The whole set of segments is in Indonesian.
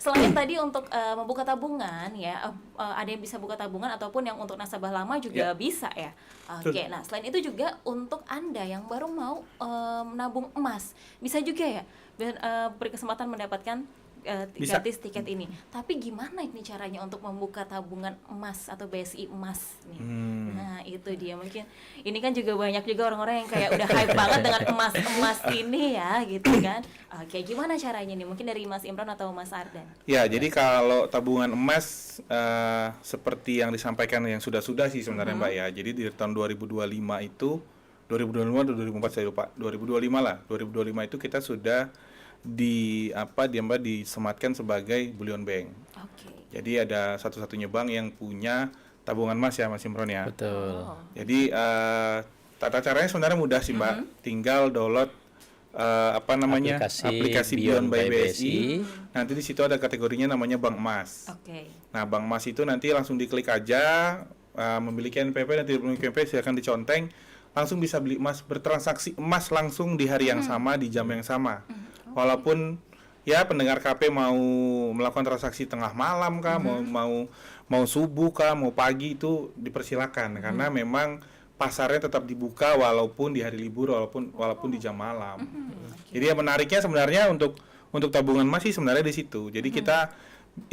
selain tadi untuk membuka tabungan ya, ada yang bisa buka tabungan ataupun yang untuk nasabah lama juga bisa ya. Oke, nah selain itu juga untuk Anda yang baru mau menabung emas, bisa juga ya berkesempatan mendapatkan gratis tiket ini. Tapi gimana ini caranya untuk membuka tabungan emas atau BSI emas nih? Nah itu dia, mungkin ini kan juga banyak juga orang-orang yang kayak udah hype banget dengan emas ini ya gitu kan. Oke, gimana caranya nih? Mungkin dari Mas Imran atau Mas Ardan? Ya, jadi kalau tabungan emas seperti yang disampaikan yang sudah-sudah sih sebenarnya Mbak ya. Jadi di tahun 2025 itu 2025 atau 2004 saya lupa. 2025 lah. 2025 itu kita sudah disematkan sebagai bullion bank. Oke. Jadi ada satu-satunya bank yang punya tabungan emas ya Mas Imron ya. Betul. Jadi tata caranya sebenarnya mudah sih Mbak. Tinggal download aplikasi Beyond by BSI. Nanti di situ ada kategorinya namanya Bank Emas. Oke. Nah, Bank Emas itu nanti langsung diklik aja, memiliki NPP, nanti memiliki NPP silakan diconteng, langsung bisa beli emas, bertransaksi emas langsung di hari yang sama, di jam yang sama. Walaupun ya pendengar KP mau melakukan transaksi tengah malam kah, mau subuh kah, mau pagi, itu dipersilakan karena memang pasarnya tetap dibuka walaupun di hari libur, walaupun di jam malam. Jadi yang menariknya sebenarnya untuk tabungan emas sih sebenarnya di situ. Jadi kita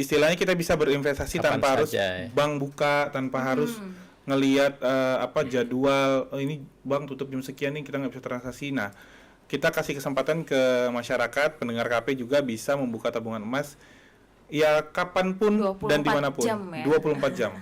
istilahnya kita bisa berinvestasi tanpa harus bank buka, tanpa harus ngelihat jadwal, ini bank tutup jam sekian nih kita nggak bisa transaksi. Nah, kita kasih kesempatan ke masyarakat, pendengar KP juga bisa membuka tabungan emas ya kapanpun dan dimanapun. Jam, ya? 24 jam.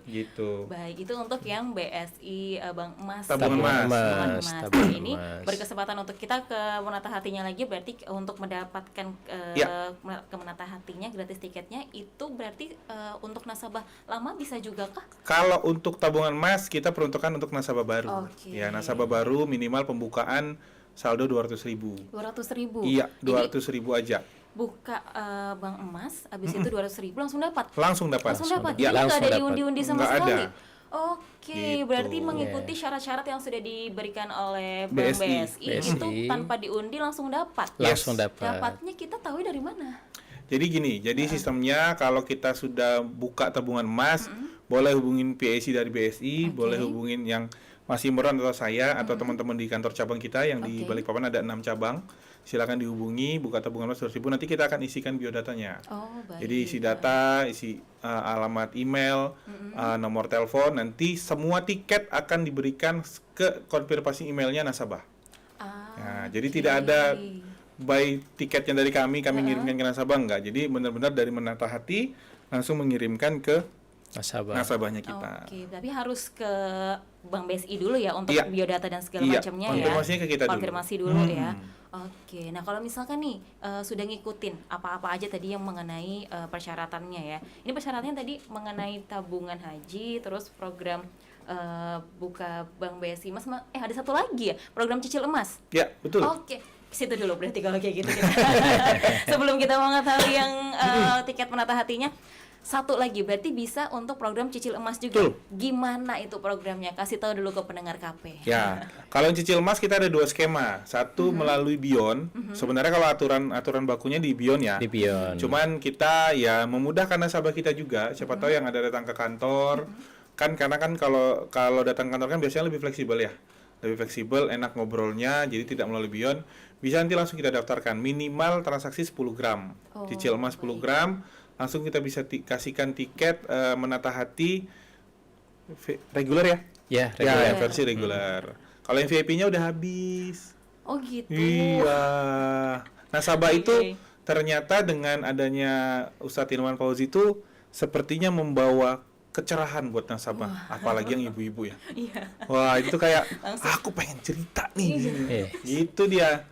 Gitu. Baik, itu untuk yang BSI Bank Emas. Tabungan emas. Ini berkesempatan untuk kita ke menata hatinya lagi, berarti untuk mendapatkan ke menata hatinya gratis tiketnya itu berarti untuk nasabah lama bisa juga kah? Kalau untuk tabungan emas kita peruntukkan untuk nasabah baru. Ya, nasabah baru minimal pembukaan saldo 200.000. 200.000. Iya, 200.000 aja. Buka bank emas, habis itu 200.000 langsung dapat. Langsung dapat. Ya, Jadi nggak ada diundi-undi sama sekali. Ada. Oke, berarti mengikuti syarat-syarat yang sudah diberikan oleh Bank BSI itu tanpa diundi langsung dapat. Langsung dapat. Dapatnya kita tahu dari mana? Jadi gini, sistemnya kalau kita sudah buka tabungan emas, boleh hubungin PAC dari BSI, boleh hubungin yang Mas Imron atau saya atau teman-teman di kantor cabang kita yang di Balikpapan ada 6 cabang. Silakan dihubungi, buka tabungan emas 200.000, nanti kita akan isikan biodatanya. Jadi isi data, isi alamat email, nomor telepon, nanti semua tiket akan diberikan ke konfirmasi emailnya nasabah. Nah, jadi tidak ada buy tiketnya dari kami ngirimkan ke nasabah, enggak. Jadi benar-benar dari menata hati langsung mengirimkan ke nasabahnya kita. Oke, tapi harus ke Bank BSI dulu ya untuk biodata dan segala macamnya ya. Konfirmasinya ke kita Konfirmasi dulu ya. Oke, nah kalau misalkan nih sudah ngikutin apa-apa aja tadi yang mengenai persyaratannya ya. Ini persyaratannya tadi mengenai tabungan haji, terus program buka Bank BSI. Mas, ada satu lagi ya, program cicil emas. Ya, betul. Oke. Situ dulu berarti kalau kayak gitu. Sebelum kita mengetahui yang tiket menata hatinya, satu lagi berarti bisa untuk program cicil emas juga. Gimana itu programnya? Kasih tahu dulu ke pendengar KP. Ya, kalau yang cicil emas kita ada 2 skema. Satu melalui Beyond. Sebenarnya kalau aturan bakunya di Beyond ya. Di Beyond. Cuman kita ya memudahkan nasabah kita juga. Siapa tahu yang ada datang ke kantor. Karena kalau datang ke kantor kan biasanya lebih fleksibel ya. Lebih fleksibel, enak ngobrolnya, jadi tidak melalui Beyond. Bisa nanti langsung kita daftarkan minimal transaksi 10 gram. Cicil emas 10 gram. Langsung kita bisa kasihkan tiket menata hati reguler ya? Ya, reguler. Ya, versi reguler. Kalau yang VIP-nya udah habis. Oh gitu. Iya. Nasabah itu ternyata dengan adanya Ustadz Hilman Fauzi itu sepertinya membawa kecerahan buat nasabah, apalagi yang ibu-ibu ya. Wah, itu kayak aku pengen cerita nih. Gitu dia.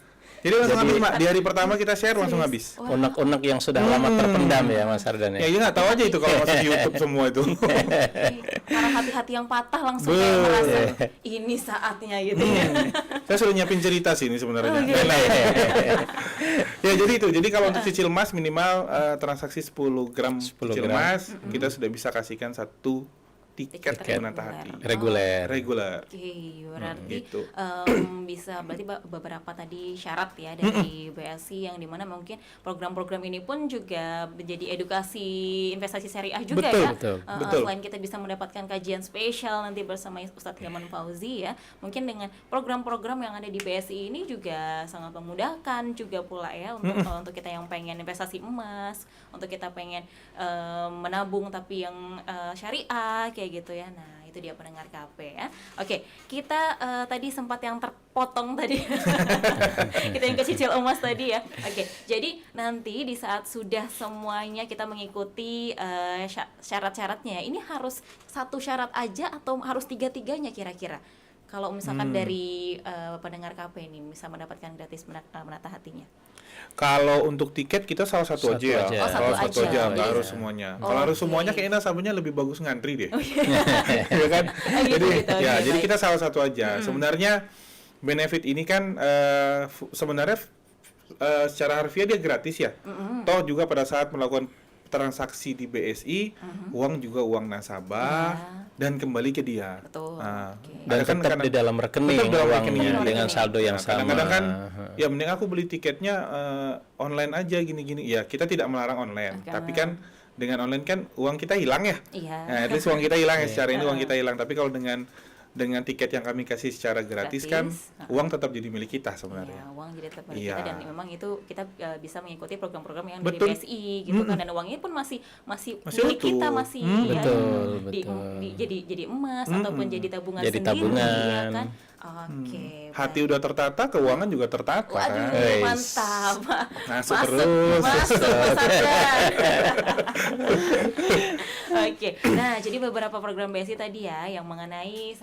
Jadi langsung habis, Mak. Di hari pertama kita share langsung habis. Unek-unek yang sudah lama terpendam ya Mas Ardan ya. Ya, nggak tahu aja itu kalau masuk di YouTube semua itu. Para hati-hati yang patah langsung kayak merasa ini saatnya gitu ya. Saya sudah nyiapin cerita sih ini sebenarnya. Ya, jadi itu. Jadi kalau untuk cicil emas minimal transaksi 10 gram cicil emas, kita sudah bisa kasihkan 1 tiket Tiket menata hati. Reguler. Reguler. Oke, berarti gitu. bisa berarti beberapa tadi syarat ya dari BSI yang dimana mungkin program-program ini pun juga menjadi edukasi investasi syariah juga Betul, ya. betul. Selain kita bisa mendapatkan kajian spesial nanti bersama Ustadz Hilman Fauzi ya, mungkin dengan program-program yang ada di BSI ini juga sangat memudahkan juga pula ya untuk kita yang pengen investasi emas, untuk kita pengen menabung tapi yang syariah kayak gitu ya. Nah, itu dia pendengar KP ya. Oke, kita tadi sempat yang terpotong tadi. Kita yang kecicil emas tadi ya. Oke, jadi nanti di saat sudah semuanya kita mengikuti syarat-syaratnya, ini harus satu syarat aja atau harus tiga-tiganya kira-kira? Kalau misalkan dari pendengar KP ini bisa mendapatkan gratis menata hatinya. Kalau untuk tiket kita salah satu Satu aja ya. aja. Oh, satu Kalau satu aja. aja, nggak Jadi- harus semuanya. Oh, Kalau harus oke. semuanya kayaknya nasabahnya lebih bagus ngantri deh. Iya kan? gitu, Jadi gitu. ya, Oke, jadi baik. kita salah satu aja. Sebenarnya benefit ini kan sebenarnya secara harfiah dia gratis ya. Toh juga pada saat melakukan transaksi di BSI, uang juga uang nasabah dan kembali ke dia. Betul. Nah, Oke. Dan ada kan tetap di dalam rekening tetap dalam uangnya rekening. dengan saldo yang Nah, sama. kadang-kadang kan ya mending aku beli tiketnya online aja gini-gini. Ya, kita tidak melarang online, Oke. tapi kan dengan online kan uang kita hilang ya. Iya. Nah, at least uang kita hilang ya, secara ini uang kita hilang. Tapi kalau dengan tiket yang kami kasih secara gratis kan uang tetap jadi milik kita Ya, sebenarnya. uang jadi tetap milik Iya. kita dan memang itu kita bisa mengikuti program-program yang Betul. dari BSI gitu kan, dan uangnya pun masih Masih milik kita, utuh. masih ya, Betul. jadi emas ataupun jadi tabungan Jadi sendiri tabungan. ya kan. Oke. Hati udah tertata, keuangan juga tertata Waduh, kan. Weis. mantap. Masuk terus. Masuk, Oke, nah jadi beberapa program BSI tadi ya yang mengenai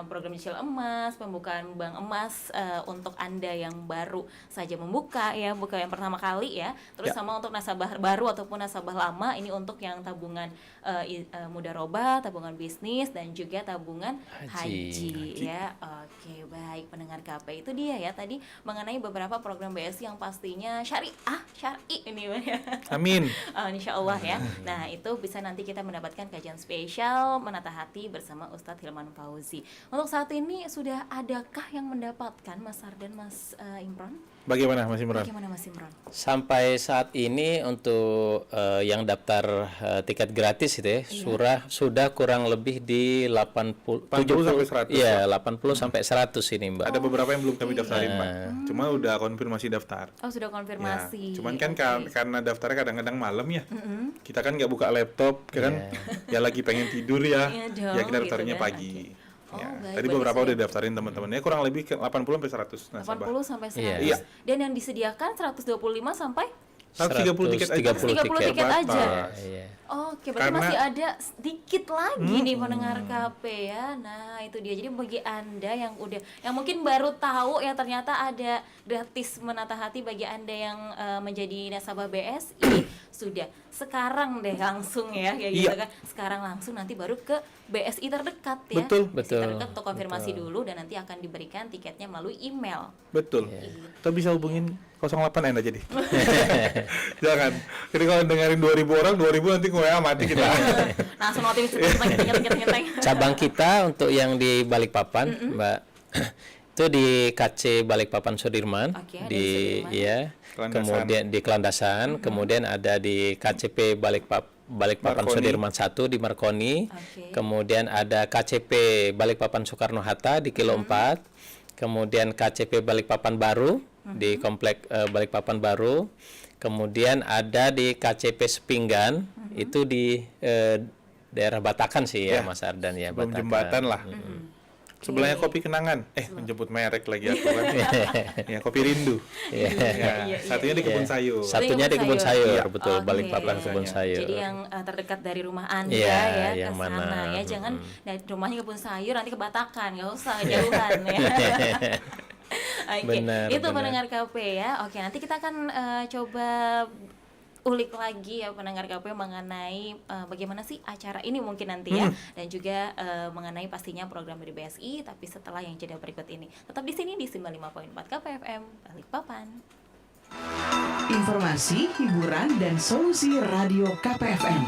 program cicil emas, pembukaan bank emas untuk Anda yang baru saja membuka ya, buka yang pertama kali ya. Terus sama untuk nasabah baru ataupun nasabah lama, ini untuk yang tabungan mudharabah, tabungan bisnis dan juga tabungan haji ya. Oke, baik pendengar KP, itu dia ya tadi mengenai beberapa program BSI yang pastinya syari ini ya. Amin. Insya Allah ya. Nah itu bisa nanti kita mendapatkan kajian spesial menata hati bersama Ustadz Hilman Fauzi. Untuk saat ini sudah adakah yang mendapatkan Mas Ardan, Mas Imron? Bagaimana Mas Imran? Bagaimana Mas Imron? Sampai saat ini untuk yang daftar tiket gratis itu ya, sudah kurang lebih di 80 sampai 100. Iya, 80 sampai 100 ini, Mbak. Ada beberapa yang belum kami daftarin, Pak. Cuma udah konfirmasi daftar. Oh sudah konfirmasi. Ya, cuman kan Oke. karena daftarnya kadang-kadang malam ya. Kita kan nggak buka laptop, kan ya lagi pengen tidur ya. Iya dong, Ya kita gitu daftarnya kan. pagi. Oke. Oh, Ya, baik, tadi bagus beberapa ya. udah daftarin teman-temannya, kurang lebih ke 80 sampai 100 nasabah. 80 sampai 100. Iya. Dan yang disediakan 125 sampai 130 tiket aja. 130 tiket aja. Terbatas. Iya. Oke, berarti Karena- masih ada sedikit lagi nih pendengar KP ya. Nah, itu dia. Jadi bagi Anda yang mungkin baru tahu ya ternyata ada gratis menata hati bagi Anda yang menjadi nasabah BSI, sudah sekarang deh langsung ya kayak gitu Iya. kan. Sekarang langsung, nanti baru ke BSI terdekat ya. Betul. BSI Betul. terdekat untuk konfirmasi dulu dan nanti akan diberikan tiketnya melalui email. Betul. Kita bisa hubungin 08 Anda jadi. Jangan. Jadi kalau dengerin 2000 orang, 2000 nanti WA mati kita. Langsung notifikasi ngenteng. Cabang kita untuk yang di Balikpapan, Mbak, itu di KC Balikpapan Sudirman, Oke, ada di di Sudirman. ya, Kelandasan. kemudian di Kelandasan, kemudian ada di KCP Balikpapan Marconi. Sudirman 1 di Marconi, Oke. kemudian ada KCP Balikpapan Soekarno Hatta di Kilo 4, kemudian KCP Balikpapan Baru di Komplek Balikpapan Baru, kemudian ada di KCP Sepinggan, itu di daerah Batakan sih ya, Ya, Mas Ardan ya, Belum Batakan. jembatan lah. Sebelahnya kopi kenangan. Menjemput merek lagi aku kan. Ya, kopi rindu. Ya, Iya, satunya di kebun sayur. Satunya di kebun sayur. sayur, Iya. betul, Oke. Balikpapan kebun sayur. Jadi yang terdekat dari rumah Anda Iya, ya ke yang sana mana? ya. Jangan dari rumahnya kebun sayur nanti ke Batakan, nggak usah jauhan ya. Oke, Benar, itu benar. pendengar KP ya. Oke, nanti kita akan coba ulik lagi ya pendengar KP mengenai bagaimana sih acara ini mungkin nanti ya, dan juga mengenai pastinya program dari BSI, tapi setelah yang jeda berikut ini. Tetap di sini di 95.4 KPFM Balikpapan. Informasi, hiburan, dan solusi radio KPFM.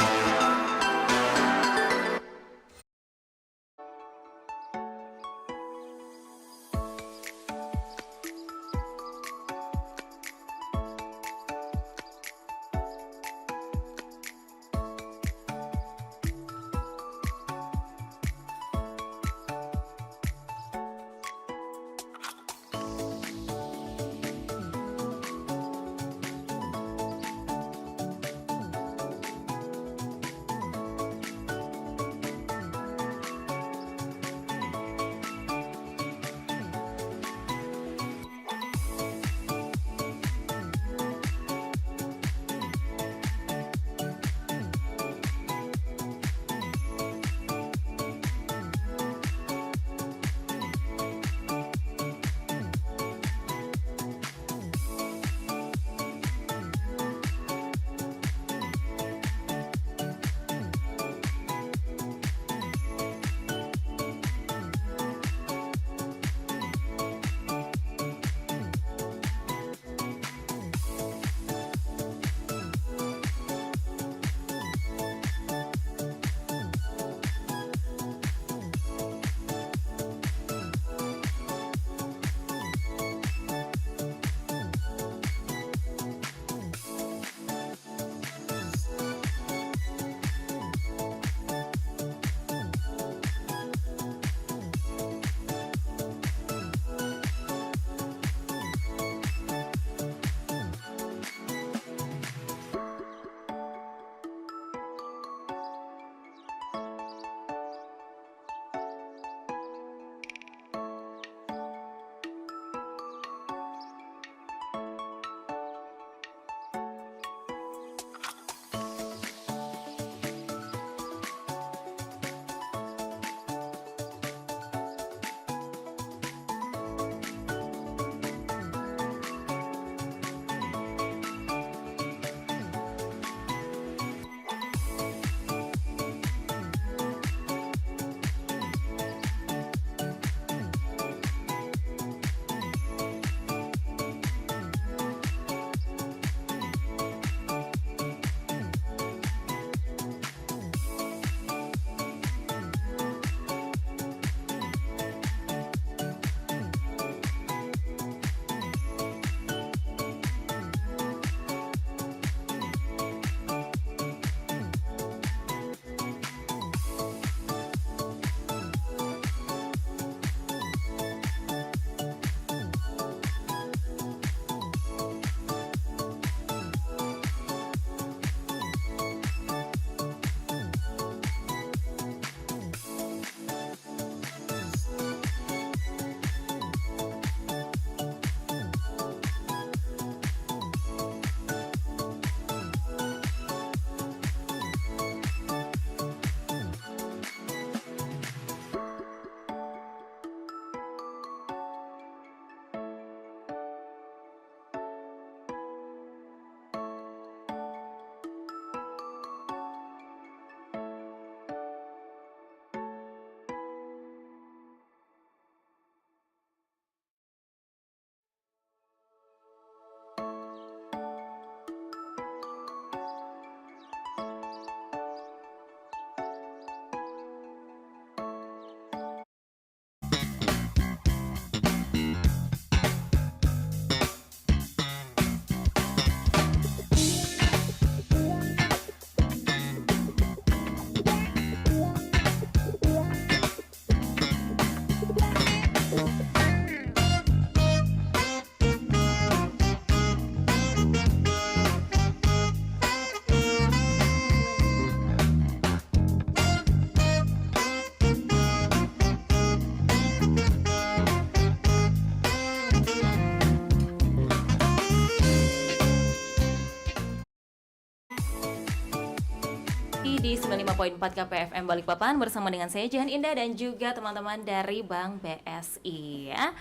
di 95.4 KPFM Balikpapan bersama dengan saya Jihan Indah dan juga teman-teman dari Bank BSI ya.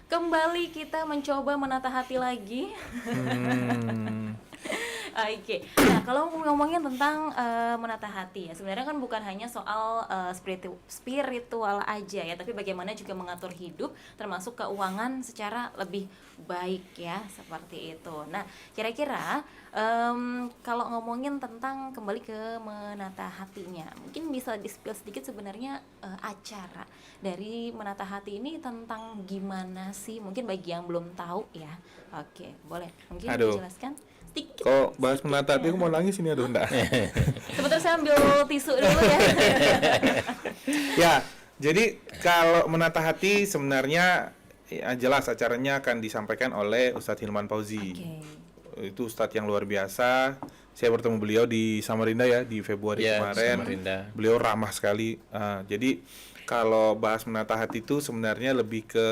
Kembali kita mencoba menata hati lagi. Oke. Nah, kalau ngomongin tentang menata hati ya, sebenarnya kan bukan hanya soal spiritual aja ya, tapi bagaimana juga mengatur hidup termasuk keuangan secara lebih baik ya, seperti itu. Nah, kira-kira kalau ngomongin tentang kembali ke menata hatinya, mungkin bisa di-spill sedikit sebenarnya acara dari menata hati ini tentang gimana sih? Mungkin bagi yang belum tahu ya. Oke, boleh mungkin dijelaskan sedikit. Kok bahas menata hati aku mau nangis ini, aduh enggak. Sebentar saya ambil tisu dulu ya. Ya, jadi kalau menata hati sebenarnya ya, jelas acaranya akan disampaikan oleh Ustadz Hilman Fauzi. Itu Ustadz yang luar biasa. Saya bertemu beliau di Samarinda ya di Februari kemarin. Samarinda. Beliau ramah sekali. Jadi kalau bahas menata hati itu sebenarnya lebih ke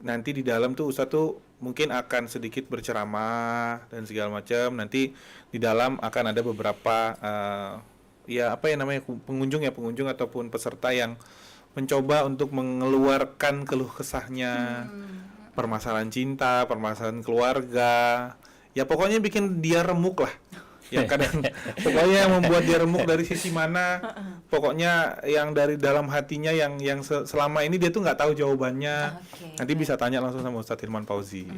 nanti di dalam tuh Ustadz tuh mungkin akan sedikit berceramah dan segala macam. Nanti di dalam akan ada beberapa ya apa ya namanya pengunjung ataupun peserta yang mencoba untuk mengeluarkan keluh kesahnya, permasalahan cinta, permasalahan keluarga. Ya pokoknya bikin dia remuk lah. Yang kadang pokoknya yang membuat dia remuk dari sisi mana, pokoknya yang dari dalam hatinya yang selama ini dia tuh nggak tahu jawabannya. Nanti bisa tanya langsung sama Ustadz Hilman Fauzi.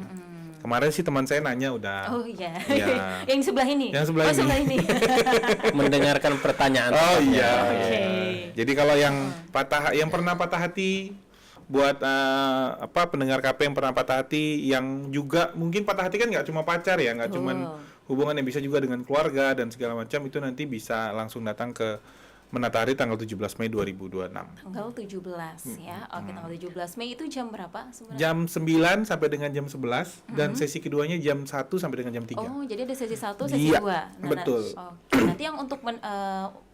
Kemarin sih teman saya nanya udah. Oh iya. Ya. Yang sebelah ini. Yang sebelah ini. Mendengarkan pertanyaan. Oh iya. Okay. Jadi kalau yang pernah patah hati buat pendengar KP yang pernah patah hati, yang juga mungkin patah hati kan nggak cuma pacar ya, nggak cuman hubungan yang bisa juga dengan keluarga dan segala macam, itu nanti bisa langsung datang ke Menata Hari tanggal 17 Mei 2026. Tanggal 17 ya. Oke, tanggal 17 Mei itu jam berapa sebenarnya? Jam 9 sampai dengan jam 11 dan sesi keduanya jam 1 sampai dengan jam 3. Oh, jadi ada sesi 1, sesi 2. Betul. Oke. Nanti yang untuk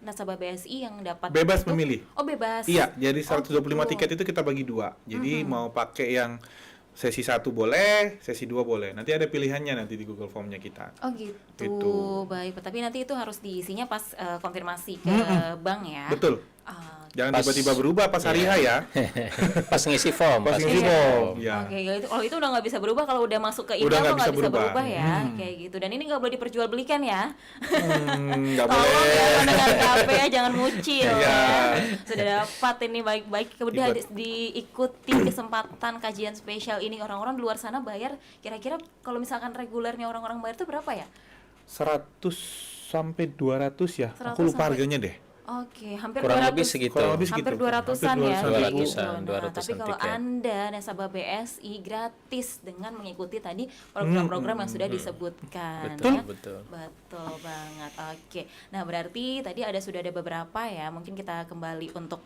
nasabah BSI yang dapat bebas itu, memilih. Oh, bebas. Iya, jadi 125 gitu. tiket itu kita bagi 2. Jadi mau pakai yang sesi 1 boleh, sesi 2 boleh. Nanti ada pilihannya nanti di Google Form-nya kita. Oh gitu. Gitu. Baik, tapi nanti itu harus diisinya pas konfirmasi ke bank ya. Betul. Jangan tiba-tiba berubah pas hari H ya. Pas ngisi form. Pas ngisi form. Ya. Oke, kalau itu udah nggak bisa berubah, kalau udah masuk ke email Udah nggak bisa berubah ya, kayak gitu. Dan ini nggak boleh diperjualbelikan ya. Nggak boleh. Tolong ya pendengar KP ya, jangan ngucil. Iya. Sudah dapat ini baik-baik, kemudian diikuti kesempatan kajian spesial ini. Orang-orang di luar sana bayar, kira-kira kalau misalkan regulernya orang-orang bayar itu berapa ya? 100 sampai 200 ya. 100 Aku lupa sampai- harganya deh. Oke, hampir Kurang 200. lebih segitu. Kurang lebih Hampir segitu. 200-an Hampir ya. 200-an. kayak 200-an, gitu. 200-an Tapi kalau tiket. Anda nasabah BSI gratis dengan mengikuti tadi program-program yang sudah disebutkan. Betul. ya. Betul. Betul banget. Oke. Nah, berarti tadi sudah ada beberapa ya. Mungkin kita kembali untuk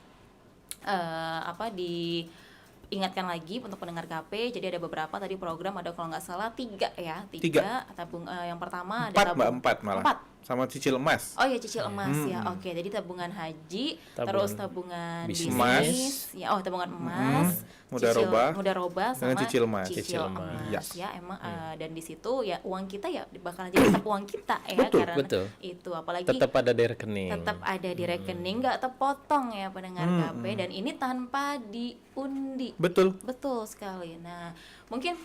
ingatkan lagi untuk pendengar KP. Jadi ada beberapa tadi program, ada kalau nggak salah 3 ya. 3 tabung, yang pertama ada 4 Mbak, 4 malah. 4. Sama cicil emas. Oh ya, cicil emas ya. Oke, jadi tabungan haji, terus tabungan bisnis. bisnis, ya. Oh, tabungan emas, mudaroba sama dengan cicil emas. Cicil Cicil emas. emas. Ya, emang dan di situ ya uang kita ya bakalan jadi tetap uang kita ya, karena betul. itu apalagi Tetap ada di rekening. tetap ada di rekening, nggak terpotong ya pendengar KP, dan ini tanpa diundi. Betul. Betul sekali. Nah, mungkin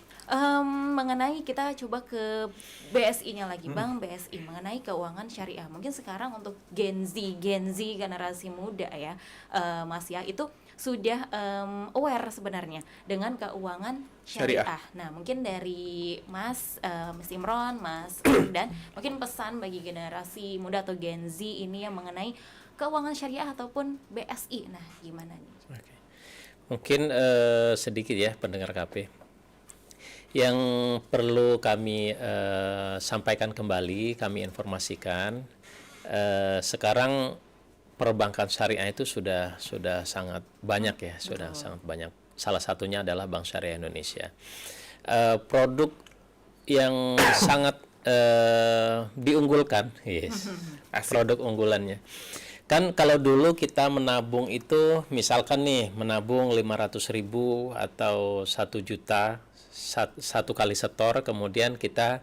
mengenai kita coba ke BSI-nya lagi, Bang BSI, mengenai keuangan syariah. Mungkin sekarang untuk Gen Z generasi muda ya, Mas ya, itu sudah aware sebenarnya dengan keuangan syariah. Nah, mungkin dari Mas Imron, Mas dan mungkin pesan bagi generasi muda atau Gen Z ini yang mengenai keuangan syariah ataupun BSI. Nah, gimana nih? Oke. Mungkin sedikit ya pendengar KP. Yang perlu kami sampaikan kembali, kami informasikan, sekarang perbankan syariah itu sudah sangat banyak ya, sudah sangat banyak. Salah satunya adalah Bank Syariah Indonesia. Produk yang sangat diunggulkan, produk unggulannya. Kan kalau dulu kita menabung itu, misalkan nih menabung 500.000 atau 1 juta, satu kali setor, kemudian kita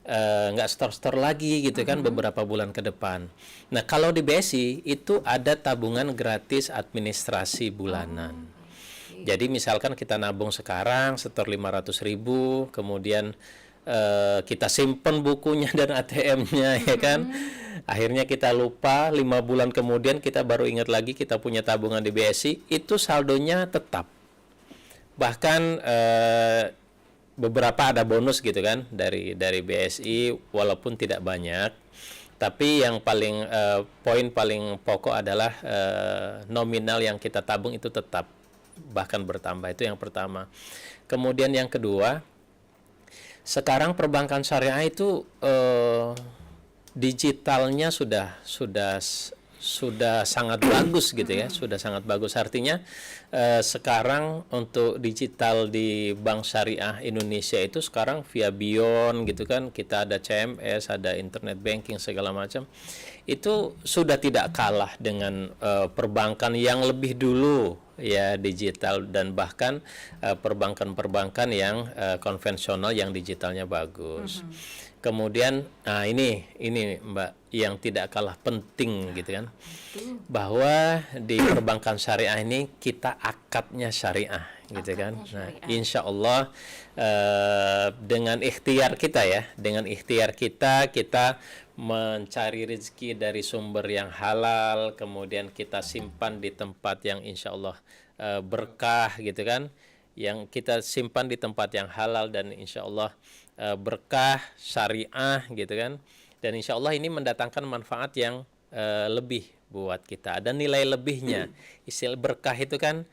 nggak store lagi gitu kan beberapa bulan ke depan. Nah kalau di BSI itu ada tabungan gratis administrasi bulanan. Jadi misalkan kita nabung sekarang setor 500.000, kemudian kita simpen bukunya dan ATM-nya ya kan. Akhirnya kita lupa, 5 bulan kemudian kita baru ingat lagi kita punya tabungan di BSI, itu saldonya tetap. Bahkan beberapa ada bonus gitu kan dari BSI walaupun tidak banyak. Tapi yang paling poin paling pokok adalah nominal yang kita tabung itu tetap bahkan bertambah, itu yang pertama. Kemudian yang kedua, sekarang perbankan syariah itu digitalnya sudah sangat bagus gitu ya, sudah sangat bagus. Artinya sekarang untuk digital di Bank Syariah Indonesia itu sekarang via Beyond gitu kan, kita ada CMS, ada internet banking segala macam. Itu sudah tidak kalah dengan perbankan yang lebih dulu ya digital, dan bahkan perbankan-perbankan yang konvensional yang digitalnya bagus. Kemudian, nah ini Mbak yang tidak kalah penting gitu kan, bahwa di perbankan syariah ini kita akadnya syariah gitu kan. Nah, insya Allah dengan ikhtiar kita ya, kita mencari rezeki dari sumber yang halal, kemudian kita simpan di tempat yang insya Allah berkah gitu kan, yang kita simpan di tempat yang halal dan insya Allah berkah syariah gitu kan, dan insya Allah ini mendatangkan manfaat yang lebih buat kita, ada nilai lebihnya. Istilah berkah itu kan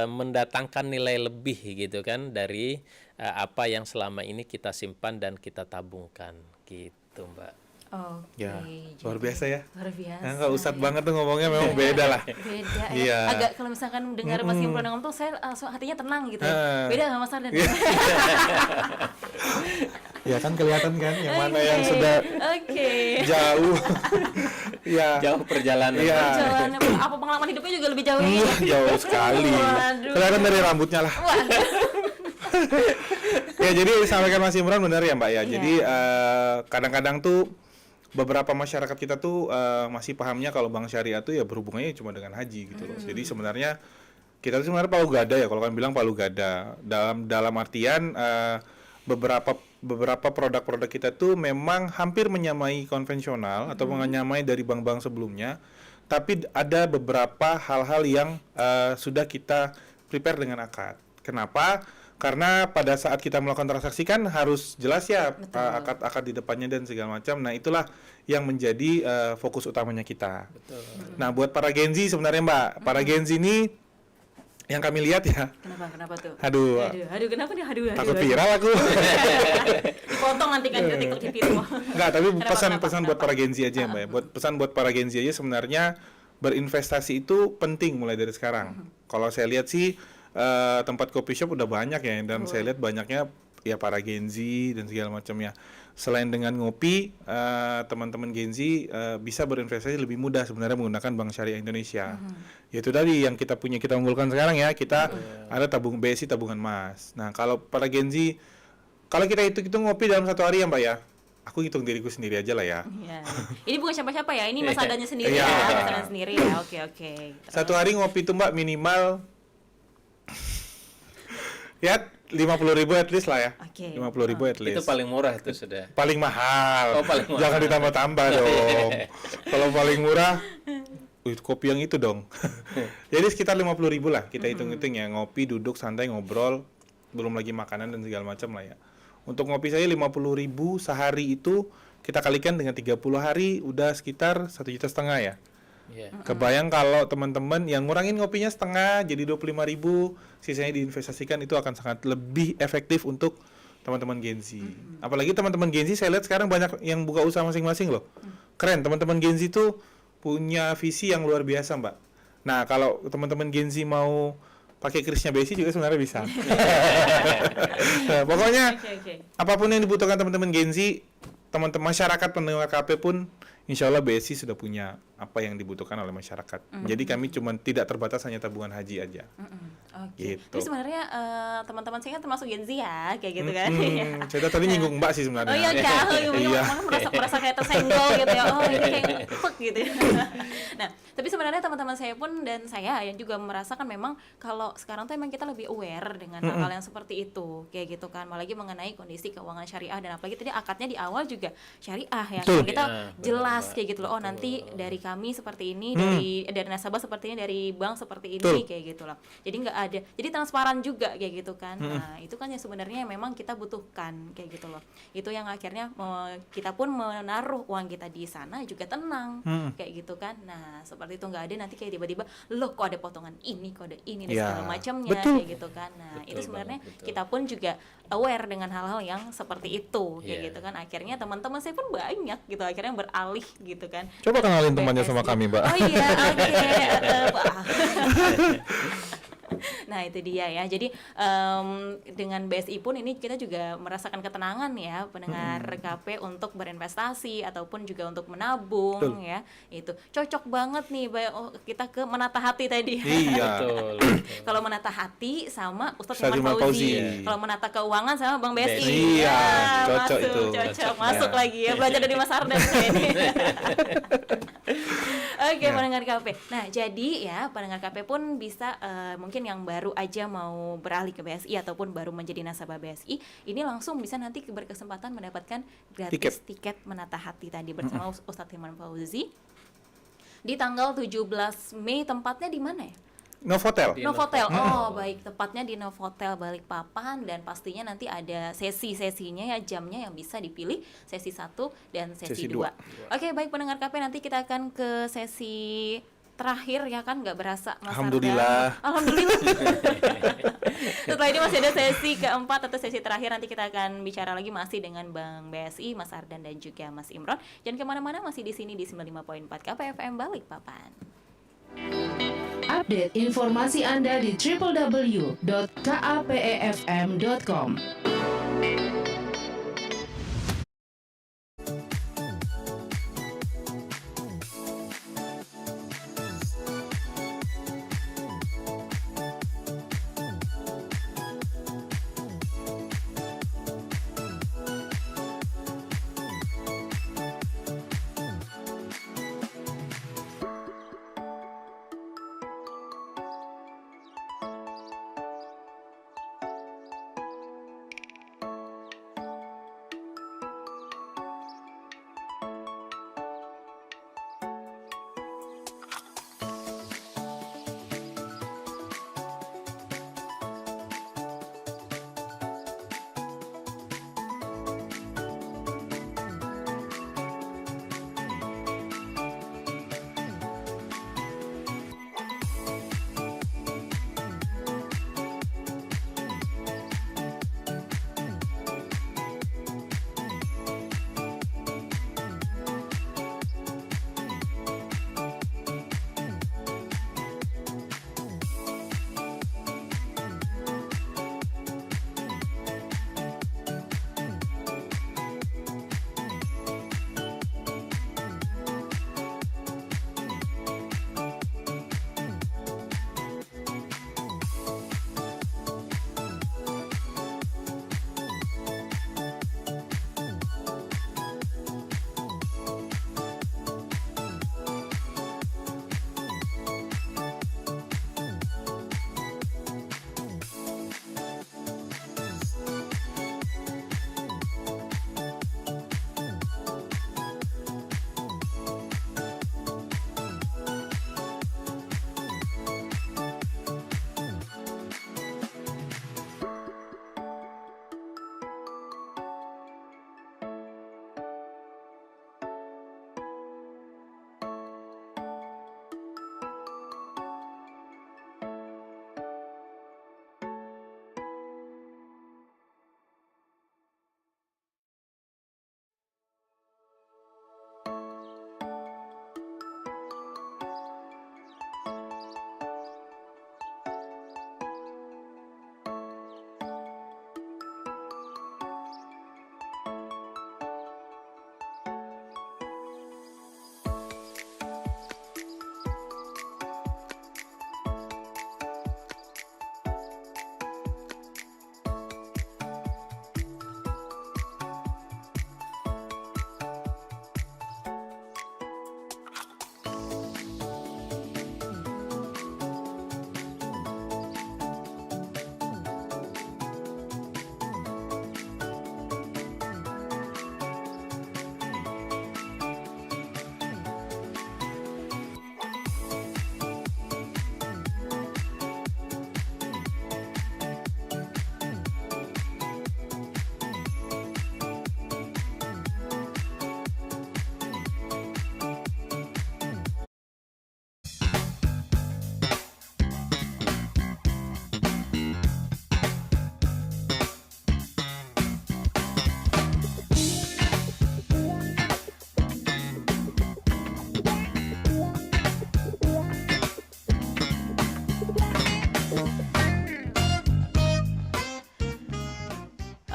mendatangkan nilai lebih gitu kan dari apa yang selama ini kita simpan dan kita tabungkan gitu Mbak. Oke, Ya, luar biasa ya. Luar biasa. Nah, kalau Ustadz banget tuh ngomongnya memang beda lah. Beda ya. Iya. Agak kalau misalkan dengar Mas Imron ngomong tuh saya langsung hatinya tenang gitu. Beda sama Mas Ardan. Ya kan kelihatan kan yang mana yang sudah jauh. Ya. Jauh perjalanan. Iya. Perjalanan apa pengalaman hidupnya juga lebih jauh ini. Jauh sekali. Waduh. Kelihatan dari rambutnya lah. Ya, jadi disampaikan Mas Imran benar ya Mbak ya. Jadi kadang-kadang tuh beberapa masyarakat kita tuh masih pahamnya kalau bank syariah tuh ya berhubungannya cuma dengan haji gitu loh. Jadi sebenarnya kita tuh sebenarnya palu gada ya, kalau kan bilang palu gada. Dalam artian beberapa produk-produk kita tuh memang hampir menyamai konvensional atau menyamai dari bank-bank sebelumnya, tapi ada beberapa hal-hal yang sudah kita prepare dengan akad. Kenapa? Karena pada saat kita melakukan transaksi kan harus jelas ya akad-akad di depannya dan segala macam. Nah, itulah yang menjadi fokus utamanya kita. Betul. Nah, buat para Gen Z sebenarnya Mbak, para Gen Z ini yang kami lihat ya. Kenapa tuh? Aduh, Kenapa nih? takut viral aku. Dipotong nanti kan di TikTok di video. Enggak, tapi pesan buat para Gen Z aja Mbak ya. Pesan buat para Gen Z aja sebenarnya berinvestasi itu penting mulai dari sekarang. Kalau saya lihat sih tempat coffee shop udah banyak ya, dan saya lihat banyaknya ya para Gen Z dan segala macamnya. Selain dengan ngopi, teman-teman Gen Z bisa berinvestasi lebih mudah sebenarnya menggunakan Bank Syariah Indonesia. Yaitu tadi yang kita unggulkan sekarang ya, kita ada BSI tabungan emas. Nah, kalau para Gen Z, kalau kita hitung ngopi dalam satu hari ya Mbak ya, aku hitung diriku sendiri aja lah ya. Ya. Ini bukan siapa-siapa ya, ini Mas Adanya sendiri Iya. ya, Mas Adan sendiri ya. Oke. Satu hari ngopi tuh Mbak minimal ya 50.000 at least lah ya. Oke. 50.000 at least. Itu paling murah itu sudah. Paling mahal. Oh, paling mahal. Jangan ditambah-tambah dong. Kalau paling murah, kopi yang itu dong. Jadi sekitar 50.000 lah kita hitung-hitung ya, ngopi, duduk santai ngobrol, belum lagi makanan dan segala macam lah ya. Untuk ngopi saya 50.000 sehari itu kita kalikan dengan 30 hari udah sekitar 1,5 juta ya. Yeah. Kebayang kalau teman-teman yang ngurangin ngopinya setengah jadi 25.000, sisanya diinvestasikan, itu akan sangat lebih efektif untuk teman-teman Gen Z. Apalagi teman-teman Gen Z saya lihat sekarang banyak yang buka usaha masing-masing loh. Keren, teman-teman Gen Z itu punya visi yang luar biasa, Mbak. Nah, kalau teman-teman Gen Z mau pakai krisnya BSI juga sebenarnya bisa. Nah, pokoknya apapun yang dibutuhkan teman-teman Gen Z, teman-teman masyarakat pendengar KP pun insya Allah BSI sudah punya apa yang dibutuhkan oleh masyarakat. Jadi kami cuma tidak terbatas hanya tabungan haji aja. Oke. Gitu. Jadi sebenarnya teman-teman saya kan termasuk Gen Z ya, kayak gitu kan. Saya tadi nyinggung Mbak sih sebenarnya. Oh iya kak, Iya. merasa kayak tersenggol gitu ya. Oh ini kayak ngepek gitu. Nah, tapi sebenarnya teman-teman saya pun dan saya yang juga merasakan memang kalau sekarang tuh emang kita lebih aware dengan hal-hal yang seperti itu, kayak gitu kan. Apalagi mengenai kondisi keuangan syariah dan apalagi tadi akadnya di awal juga syariah ya. Betul. Kan kita Ya, benar, jelas Mbak. kayak gitu loh. Oh nanti dari kami seperti ini, dari nasabah seperti ini, dari bank seperti ini, Betul. kayak gitu loh. Jadi nggak ada, jadi transparan juga kayak gitu kan. Nah itu kan yang sebenarnya memang kita butuhkan kayak gitu loh. Itu yang akhirnya kita pun menaruh uang kita di sana juga tenang kayak gitu kan. Nah seperti itu nggak ada nanti kayak tiba-tiba loh kok ada potongan ini, kok ada ini dan Ya, segala macamnya betul. kayak gitu kan. Nah Betul itu sebenarnya banget, betul. kita pun juga aware dengan hal-hal yang seperti itu kayak Iya. gitu kan. Akhirnya teman-teman saya pun banyak gitu akhirnya beralih gitu kan. Coba kenalin temannya BSI. sama kami, Mbak. Oh iya, oke. Wah. Nah itu dia ya. Jadi dengan BSI pun ini kita juga merasakan ketenangan ya pendengar KP untuk berinvestasi ataupun juga untuk menabung. Betul. Ya. Itu cocok banget nih kita ke menata hati tadi. Iya. Betul. Kalau menata hati sama Ustadz Ustadz Hilman Hilman Fauzi. Fauzi. Kalau menata keuangan sama Bang Besi. Besi. Iya, cocok masuk, itu. Cocok, Cocok, masuk ya. lagi ya. Belajar dari Mas Ardan saya ini. Oke, Ya. pendengar KP. Nah, jadi ya pendengar KP pun bisa mungkin yang baru aja mau beralih ke BSI ataupun baru menjadi nasabah BSI, ini langsung bisa nanti berkesempatan mendapatkan gratis tiket menata hati tadi bersama Ustadz Hilman Fauzi di tanggal 17 Mei. Tempatnya di mana ya? Novotel. Di Novotel. Novotel. Oh, baik, tepatnya di Novotel Balikpapan dan pastinya nanti ada sesi-sesinya ya, jamnya yang bisa dipilih sesi 1 dan sesi Sesi 2. dua. Oke, baik pendengar KP, nanti kita akan ke sesi terakhir ya kan, nggak berasa Mas Alhamdulillah. Ardan. Alhamdulillah. Setelah ini masih ada sesi keempat atau sesi terakhir, nanti kita akan bicara lagi masih dengan Bang BSI, Mas Ardan dan juga Mas Imron. Jangan kemana-mana, masih di sini di 95.4 KPFM Balikpapan. Update informasi Anda di www.kapefm.com.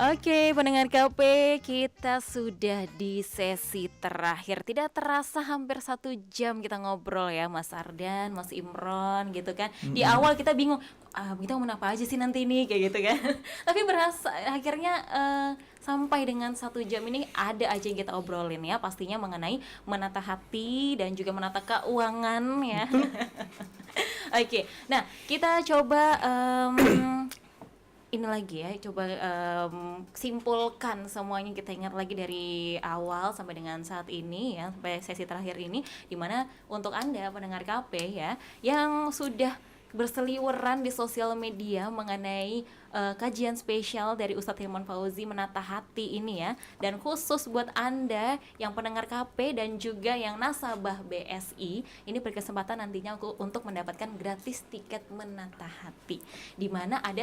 Oke, pendengar KP, kita sudah di sesi terakhir. Tidak terasa hampir 1 jam kita ngobrol ya, Mas Ardan, Mas Imron gitu kan. Di awal kita bingung, kita ngomong apa aja sih nanti nih, kayak gitu kan. Tapi berasa akhirnya sampai dengan 1 jam ini ada aja yang kita obrolin ya. Pastinya mengenai menata hati dan juga menata keuangan ya. Oke, nah kita coba ini lagi ya, coba simpulkan semuanya, kita ingat lagi dari awal sampai dengan saat ini ya, sampai sesi terakhir ini, dimana untuk Anda pendengar KP ya yang sudah berseliweran di sosial media mengenai kajian spesial dari Ustadz Hilman Fauzi menata hati ini ya, dan khusus buat Anda yang pendengar KP dan juga yang nasabah BSI, ini berkesempatan nantinya untuk mendapatkan gratis tiket menata hati, di mana ada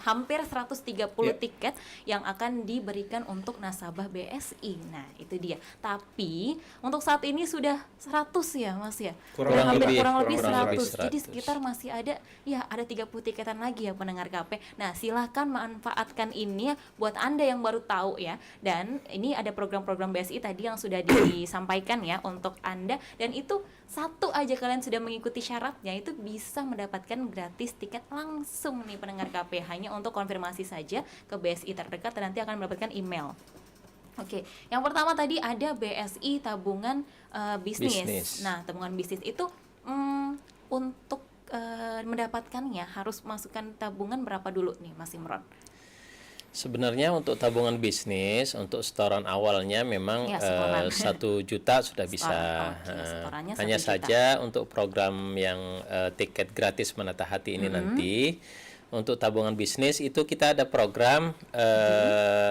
hampir 130 tiket yang akan diberikan untuk nasabah BSI. Nah itu dia, tapi untuk saat ini sudah 100 ya Mas ya, Kurang lebih lebih 100. Jadi sekitar masih ada 30 tiketan lagi ya pendengar KP. Nah silahkan manfaatkan ini ya, buat Anda yang baru tahu ya. Dan ini ada program-program BSI tadi yang sudah disampaikan ya untuk Anda, dan itu satu aja kalian sudah mengikuti syaratnya, itu bisa mendapatkan gratis tiket langsung nih pendengar KP, hanya untuk konfirmasi saja ke BSI terdekat dan nanti akan mendapatkan email. Oke, yang pertama tadi ada BSI tabungan bisnis. Nah, tabungan bisnis itu untuk mendapatkannya harus masukkan tabungan berapa dulu nih Mas Imron? Sebenarnya untuk tabungan bisnis, untuk setoran awalnya memang Ya, setoran. 1 juta sudah bisa. Oke, setorannya 1 Hanya juta. saja untuk program yang tiket gratis menata hati ini nanti, untuk tabungan bisnis itu kita ada program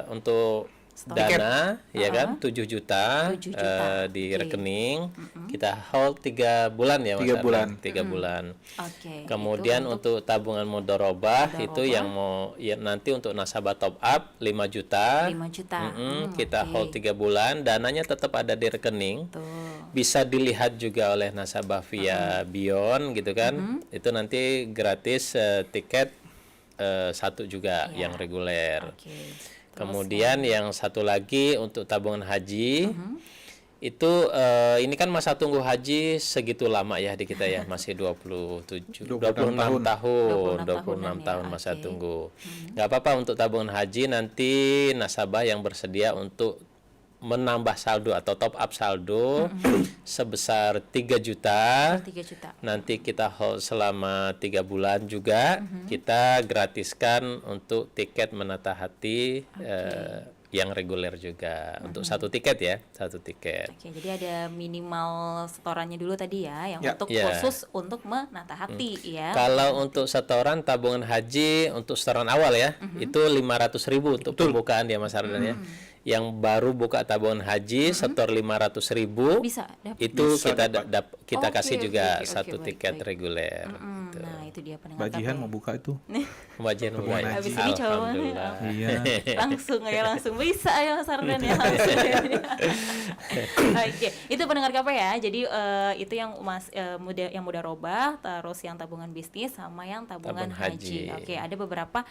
untuk dana ya kan 7 juta, 7 juta. di Oke. rekening, kita hold 3 bulan ya Mas 3 Ardan? bulan. 3 bulan. Oke. Kemudian itu untuk tabungan mudharabah itu yang mau ya, nanti untuk nasabah top up 5 juta. 5 juta. Kita Oke. hold 3 bulan, dananya tetap ada di rekening. Tuh. Bisa dilihat juga oleh nasabah via Beyond gitu kan. Itu nanti gratis tiket 1 juga Ya. yang reguler. Oke. Kemudian yang satu lagi untuk tabungan haji. Itu ini kan masa tunggu haji segitu lama ya di kita ya, masih 26 tahun 26 tahun ya, masa oke. tunggu. Nggak apa-apa untuk tabungan haji, nanti nasabah yang bersedia untuk menambah saldo atau top up saldo sebesar 3 juta. 3 juta. Nanti kita hold selama 3 bulan juga. Kita gratiskan untuk tiket menata hati yang reguler juga. Untuk 1 tiket ya, 1 tiket. Oke, jadi ada minimal setorannya dulu tadi ya, yang Ya. untuk Ya. khusus untuk menata hati ya. Kalau untuk setoran tabungan haji untuk setoran awal ya, itu 500.000 untuk pembukaan ya Mas Ardan ya. Yang baru buka tabungan haji setor 500.000, Bisa dapat. itu Bisa kita dapat. kita Oke, kasih oke, juga oke, 1 baik, tiket baik. reguler. Nah, itu dia pendengar Bagian KP. mau buka itu. Pembagian mulai. haji. Habis ini coba. Alhamdulillah. Iya. langsung bisa ya Mas Ardan ya langsung ya. Oke, itu pendengar KP ya. Jadi itu yang mudharabah, terus yang tabungan bisnis sama yang tabungan Tabung haji. haji. Oke, ada beberapa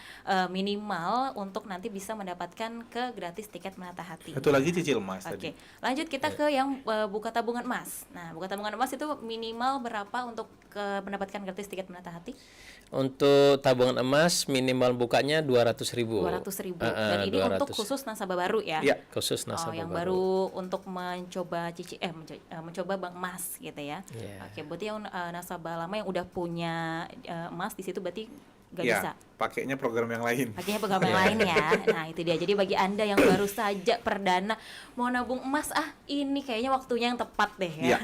minimal untuk nanti bisa mendapatkan ke gratis tiket menata hati. Satu lagi cicil emas Oke, tadi. lanjut kita ke yang buka tabungan emas. Nah, buka tabungan emas itu minimal berapa untuk mendapatkan gratis tiket menata hati? Untuk tabungan emas minimal bukanya 200.000. 200.000. Dan ini untuk khusus nasabah baru ya. Iya. Khusus nasabah yang baru. baru untuk mencoba mencoba bank emas gitu ya. Iya. Oke, berarti yang nasabah lama yang udah punya emas di situ berarti nggak Ya, bisa. pakainya program yang lain. Pakainya program yang lain ya. Nah, itu dia. Jadi bagi Anda yang baru saja perdana mau nabung emas, ini kayaknya waktunya yang tepat deh ya. Iya.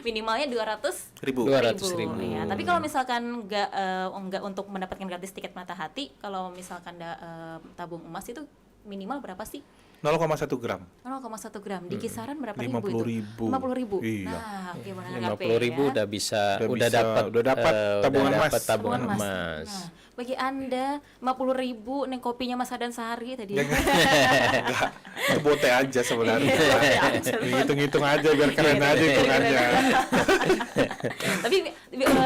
Minimalnya 200.000 200.000. ya. Tapi kalau misalkan nggak untuk mendapatkan gratis tiket mata hati, kalau misalkan tabung emas itu minimal berapa sih? 0,1 gram. 0,1 gram. Di kisaran berapa ribu itu? 50.000. 50.000. Iya. Nah, oke, menanggapi 50.000 ya. udah bisa Udah dapat tabungan emas. tabungan Tabungan emas. emas. Nah, bagi Anda 50.000 neng kopinya Mas Ardan sehari tadi. Enggak, itu bote aja sebenarnya. Hitung-hitung aja biar keren aja hitungannya. Tapi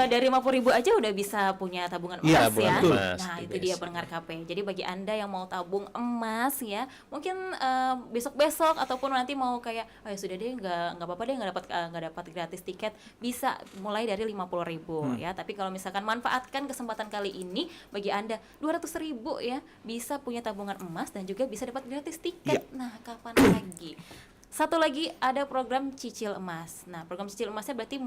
dari 50.000 aja udah bisa punya tabungan Iya, emas ya. tabungan emas Nah, di itu dia BSI. pendengar KP. Jadi bagi Anda yang mau tabung emas ya, mungkin besok-besok ataupun nanti mau kayak ya sudah deh nggak apa-apa deh nggak dapat gratis tiket, bisa mulai dari 50.000 ya. Tapi kalau misalkan manfaatkan kesempatan kali ini bagi Anda 200.000 ya, bisa punya tabungan emas dan juga bisa dapat gratis tiket. Nah, kapan lagi? Satu lagi ada program cicil emas. Nah, program cicil emasnya berarti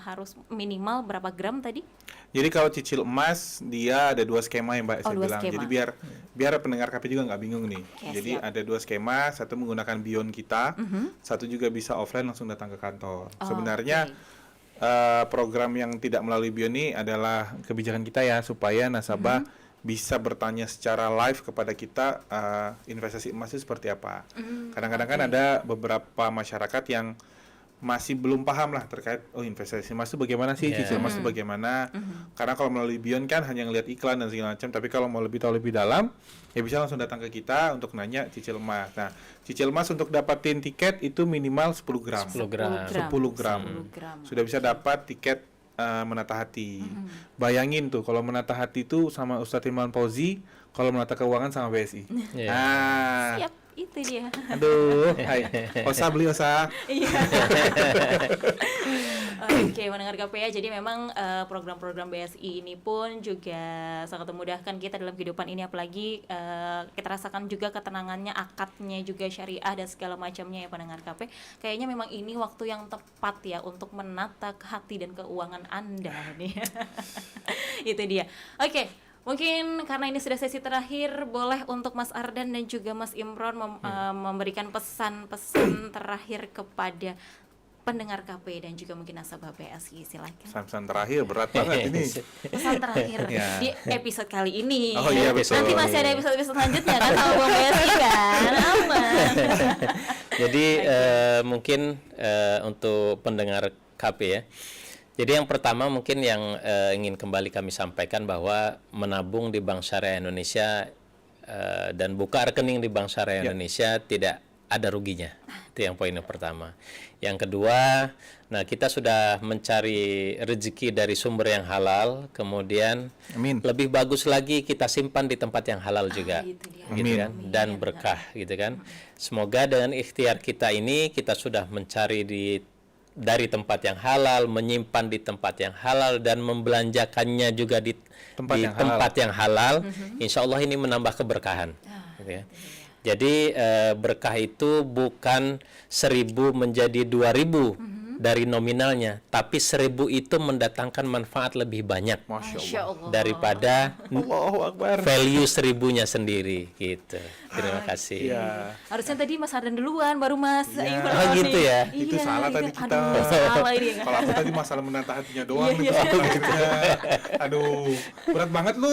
harus minimal berapa gram tadi? Jadi kalau cicil emas dia ada 2 skema ya Mbak, Oh, saya 2 bilang. skema. Jadi biar pendengar KP juga nggak bingung nih. Oke, Jadi siap. ada 2 skema, satu menggunakan Beyond kita, satu juga bisa offline langsung datang ke kantor. Oh, Sebenarnya program yang tidak melalui Beyond ini adalah kebijakan kita ya, supaya nasabah bisa bertanya secara live kepada kita investasi emas itu seperti apa. Kadang-kadang kan ada beberapa masyarakat yang masih belum paham lah terkait investasi emas itu bagaimana sih, Yeah. cicil emas itu bagaimana. Karena kalau melalui Beyond kan hanya ngelihat iklan dan segala macam, tapi kalau mau lebih tahu lebih dalam ya bisa langsung datang ke kita untuk nanya cicil emas. Nah, cicil emas untuk dapatin tiket itu minimal 10 gram. 10 gram. 10 gram. 10 gram. Sudah bisa dapat tiket menata hati. Bayangin tuh kalau menata hati itu sama Ustadz Imran Fauzi, kalau menata keuangan sama BSI. Iya. Nah, Siap, itu dia. aduh, hai. Osa beli Osa. Iya. Oke, mendengar KP ya. Jadi memang program-program BSI ini pun juga sangat memudahkan kita dalam kehidupan ini, apalagi kita rasakan juga ketenangannya, akadnya juga syariah dan segala macamnya ya pendengar KP. Kayaknya memang ini waktu yang tepat ya untuk menata hati dan keuangan Anda nih. Itu dia. Oke. Mungkin karena ini sudah sesi terakhir, boleh untuk Mas Ardan dan juga Mas Imron memberikan pesan-pesan terakhir kepada pendengar KP dan juga mungkin nasabah BSI, silakan. Pesan terakhir berat banget ini. Pesan terakhir Ya. di episode kali ini. Oh iya, betul. Nanti masih ada episode-episode selanjutnya kan sama Bang BSI kan, aman. Jadi mungkin untuk pendengar KP ya. Jadi yang pertama mungkin yang ingin kembali kami sampaikan bahwa menabung di Bank Syariah Indonesia dan buka rekening di Bank Syariah Indonesia tidak ada ruginya. Itu yang poin yang pertama. Yang kedua, nah kita sudah mencari rezeki dari sumber yang halal, kemudian Amin. lebih bagus lagi kita simpan di tempat yang halal juga. Itu dia. Gitu Amin. kan, dan berkah gitu kan. Semoga dengan ikhtiar kita ini kita sudah mencari dari tempat yang halal, menyimpan di tempat yang halal dan membelanjakannya juga di tempat yang halal. Insya Allah ini menambah keberkahan. Gitu ya. Jadi berkah itu bukan 1.000 menjadi 2.000 dari nominalnya, tapi 1.000 itu mendatangkan manfaat lebih banyak Masya Allah. daripada Allahu Akbar. value 1.000-nya sendiri gitu. Terima kasih. Iya. Harusnya tadi Mas Ardan duluan, baru Mas Iya. Imron Oh, nih. gitu ya? Itu Iya, salah iya. tadi kita. Aduh, salah ini. Kalau aku tadi masalah menata hatinya doang Iya, nih, iya. terus akhirnya. Aduh, berat banget lu.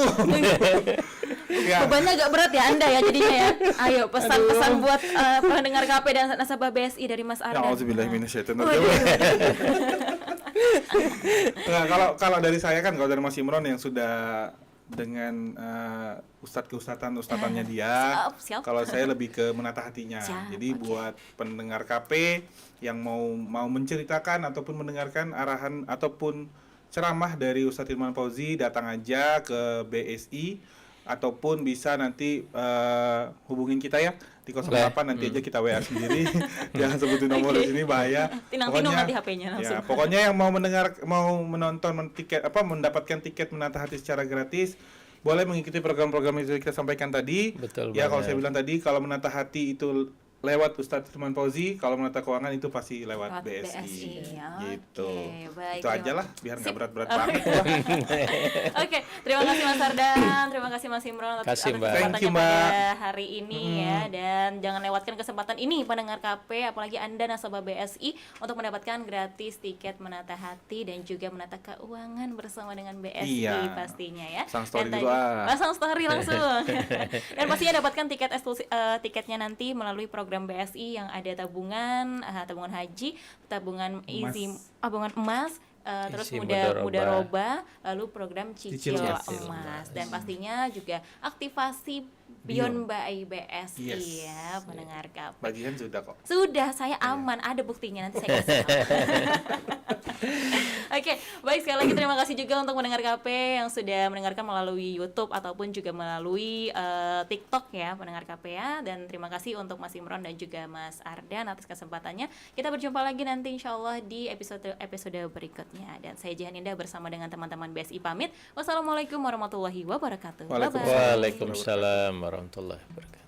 Ya. Bebannya agak berat ya Anda ya jadinya ya. Ayo pesan-pesan buat pendengar KP dan nasabah BSI dari Mas Ya, Ardan. auzubillahi minasyaitonir Waduh. rajim. Nah, kalau dari saya kan, kalau dari Mas Imron yang sudah dengan ustadzannya dia, Siap. kalau saya lebih ke menata hatinya. Siap, Jadi oke. buat pendengar KP yang mau menceritakan ataupun mendengarkan arahan ataupun ceramah dari Ustadz Imran Fauzi, datang aja ke BSI ataupun bisa nanti hubungin kita ya di 08, nanti aja kita WA sendiri. Jangan sebutin nomor di sini, bahaya. Tinang-tinung nanti HP-nya langsung. Ya, pokoknya yang mau mendapatkan tiket menata hati secara gratis, boleh mengikuti program-program yang sudah kita sampaikan tadi. Betul Ya, kalau banget. saya bilang tadi, kalau menata hati itu lewat Ustadz Imran Fauzi, kalau menata keuangan itu pasti lewat Lewat BSI. BSI, Gitu. oke, baik, Itu aja terima- lah, biar nggak Sip. berat-berat Oh, banget. Oke, terima kasih Mas Ardan, terima kasih Mas Imron atas Kasih, Mbak. Thank you, kesempatannya Mbak. pada hari ini ya, dan jangan lewatkan kesempatan ini pendengar KP, apalagi Anda nasabah BSI untuk mendapatkan gratis tiket menata hati dan juga menata keuangan bersama dengan BSI Iya. pastinya ya. Pasang story Dan dulu, pasang story langsung. Dan pastinya dapatkan tiket eksklusif, tiketnya nanti melalui program BSI yang ada tabungan haji, tabungan tabungan emas, terus Isi muda Mudoroba. roba, lalu program cicil Cicil emas, dan pastinya juga aktivasi Beyond by BSI Yes. ya, pendengar KP. Bagian sudah kok. Sudah, saya aman, ada buktinya, nanti saya kasih tahu. Oke, baik, sekali lagi terima kasih juga untuk pendengar KP yang sudah mendengarkan melalui YouTube ataupun juga melalui TikTok ya, pendengar KP ya. Dan terima kasih untuk Mas Imron dan juga Mas Ardan atas kesempatannya. Kita berjumpa lagi nanti insya Allah di episode berikutnya. Dan saya Jihan Indah bersama dengan teman-teman BSI pamit. Wassalamualaikum warahmatullahi wabarakatuh. Waalaikumsalam. Bye-bye. Waalaikumsalam warahmatullahi wabarakatuh.